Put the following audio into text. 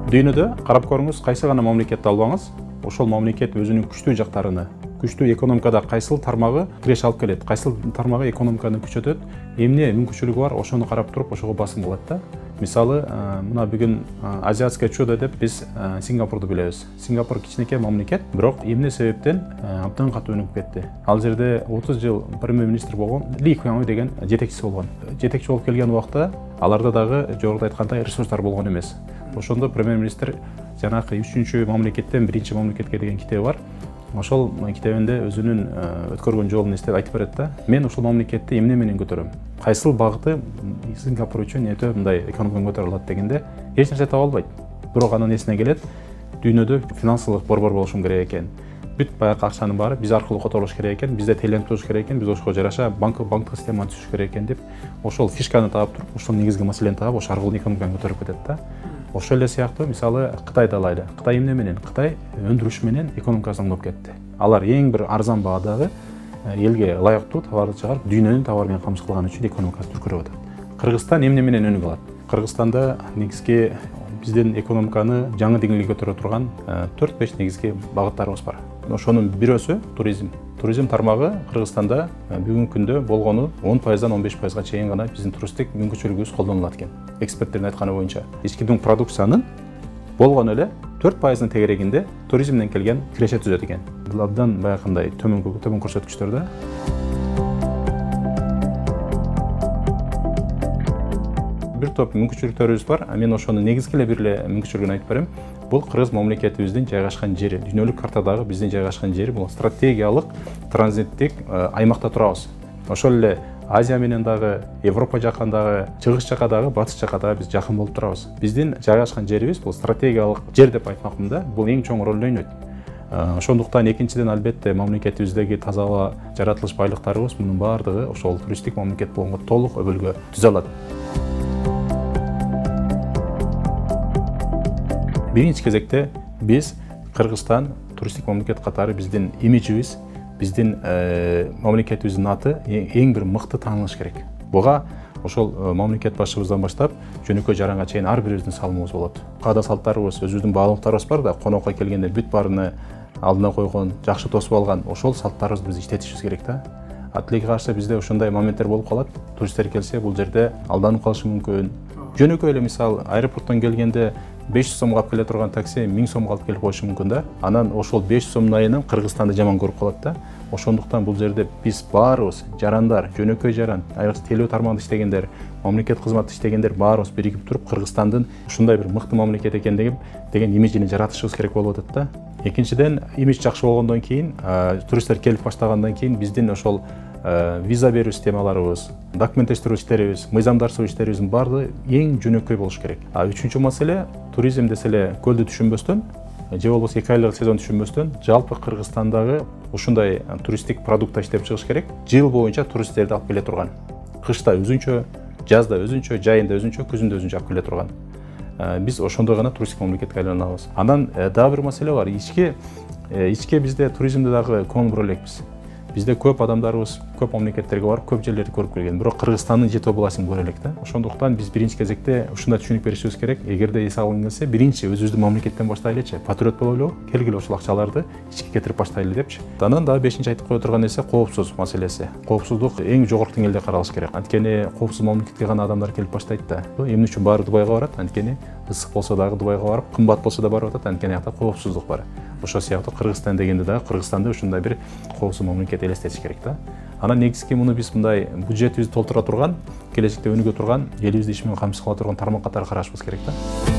Дүйнөдө карап көрүңүз, кайсы гана мамлекетти албаңыз, ошол мамлекет өзүнүн күчтүү жактарыны, күчтүү экономикада кайсыл тармагы киреш алып келет, кайсыл тармагы экономиканы күчөтөт, эмне мүмкүнчүлүгү бар, ошону карап туруп ошого басым кылат да. Мисалы, мына бүгүн азиатское чудо деп биз Сингапурду билебиз. Сингапур кичинекей мамлекет, бирок эмне себептен абдан катуу өнүгүп кетти. Ал жерде 30 жыл премьер-министр болгон Ли Куан Ю деген жетекчиси болгон. Жетекчи болуп келген убакта аларда дагы жогоруда айткандай ресурстар болгон эмес. Ошондо премьер-министр жанагы 3-чү мамлекеттен 1-чи мамлекетке деген китеби бар. Ошол китебинде өзүнүн өткөргөн жолун эстеп айтып берет да. Мен ошол мамлекетти эмне менен көтөрөм? Кайсыл багыты Сингапур үчүн өтө мындай экономиканы көтөрө алат дегенде эч нерсе таба албайт. Бирок анын эсине келет, дүйнөдө финансылык борбор болушум керек экен. Бүт баягы акчанын баары биз аркылуу которулуш керек экен, бизде тейленип туруш керек экен, биз ошого жараша банктык системаны түзүш керек экен деп, ошол фишканы таап туруп, ошол негизги маселени таап, ошол аркылуу экономиканы көтөрүп кетет да. Ошол эле сыяктуу мисалы Кытайды алайлы. Кытай эмне менен? Кытай өндүрүш менен экономикасын оңдоп кетти. Алар эң бир арзан баадагы элге ылайыктуу товарды чыгарып, дүйнөнүн товары менен камсыз кылган үчүн экономикасы түркүрөп атат. Кыргызстан эмне менен өнүгүп алат? Кыргызстанда негизги биздин экономиканы жаңы деңгээлге көтөрө турган 4-5 негизги багыттарыбыз бар. Ошонун бирөөсү туризм. Туризм тармагы Кыргызстанда бүгүнкү күндө болгону 10%-дан 15%-га чейин гана биздин туристтик мүмкүнчүлүгүбүз колдонулат экен. Эксперттердин айтканы боюнча, ички продукциянын болгону эле 4%-ын тегерегинде туризмден келген киреше түзөт экен. Бул абдан баягындай төмөн көрсөткүчтөр да. Бир топ мүмкүнчүлүктөрүбүз бар. Мен ошону негизги эле бир эле мүмкүнчүлүгүн айтып берем. Бул Кыргыз мамлекетибиздин жайгашкан жери, дүйнөлүк картадагы биздин жайгашкан жери, бул стратегиялык транзиттик аймакта турабыз. Ошол эле Азия менен дагы, Европа жаккан дагы, чыгыш жака дагы, батыш жака дагы биз жакын болуп турабыз. Биздин жайгашкан жерибиз бул стратегиялык жер деп айтмакмын да. Бул эң чоң ролду ойнойт. Ошондуктан экинчиден албетте мамлекетибиздеги таза аба, жаратылыш байлыктарыбыз мунун баардыгы ошол туристтик мамлекет болгонго толук өбөлгө түзө алат. Биринчи кезекте биз Кыргызстан туристтик мамлекет катары биздин имиджибиз, биздин мамлекетибиздин аты эң бир мыкты таанылыш керек. Буга ошол мамлекет башчыбыздан баштап жөнөкөй жаранга чейин ар бирибиздин салымыбыз болот. Каада салттарыбыз, өзүбүздүн баалуулуктарыбыз бар да, конокко келгенде бүт баарыны алдына койгон, жакшы тосуп алган, ошол салттарыбызды биз иштетишибиз керек да. Тилекке каршы бизде ошондой моменттер болуп калат. Туристтер келсе, бул жерде алданып калышы мүмкүн. Жөнөкөй эле мисал аэропорттон келгенде 500 сомго алып келе турган такси 1000 сомго алып келип коюшу мүмкүн да. Анан ошол 500 сомдун айынан Кыргызстанды жаман көрүп калат да. Ошондуктан бул жерде биз баарыбыз, жарандар, жөнөкөй жаран, айрыкча телөө тармагында иштегендер, мамлекет кызматта иштегендер баарыбыз биригип туруп Кыргызстандын ушундай бир мыкты мамлекет экендиги деген имиджини жаратышыбыз керек болуп атат да. Экинчиден, имидж жакшы болгондон кийин, туристтер келип баштагандан кийин биздин ошол виза берүү системаларыбыз, документтештирүү иштерибиз, мыйзамдаштыруу иштерибиздин баардыгы эң жөнөкөй болуш керек. Үчүнчү маселе, туризм деселе көлдү түшүнбөстөн, же болбосо 2 айлык сезон түшүнбөстөн, жалпы Кыргызстандагы ушундай туристтик продукт иштеп чыгыш керек. Жыл боюнча туристтерди алып келе турган. Кышта өзүнчө, жазда өзүнчө, жайында өзүнчө, күзүндө өзүнчө алып келе турган. Биз ошондой гана туристтик мамлекетке айланабыз. Анан дагы бир маселе бар. Ичке бизде туризмде дагы көңүл бура элекпиз. Бизде көп адамдарыбыз көп мамлекеттерге барып, көп жерлерди көрүп келген. Бирок Кыргызстандын жете областын көрө элек да. Ошондуктан биз биринчи кезекте ушундай түшүнүк беришибиз керек. Эгерде эс алгың келсе, биринчи өзүбүздүн мамлекеттен баштайлычы, патриот бололу, келгиле ошол акчаларды ичке кетирип баштайлы депчи. Анан дагы бешинчи айтып кое турган нерсе коопсуз маселеси. Коопсуздук эң жогорку деңгээлде каралыш керек. Анткени коопсуз мамлекетке гана адамдар келип баштайт да. Эмне үчүн баары Дубайга барат? Анткени ысык болсо дагы Дубайга барып, кымбат болсо да барып атат. Анткени акта коопсуздук бар. Ошол сыяктуу Кыргызстан дегенде дагы Кыргызстанды ушундай бир коопсуз мамлекет элестетиш керек да. Анан негизги муну биз мындай бюджетибизди толтура турган, келечекте өнүгө турган, элибизди иш менен камсыз кыла турган тармак катары карашыбыз керек да.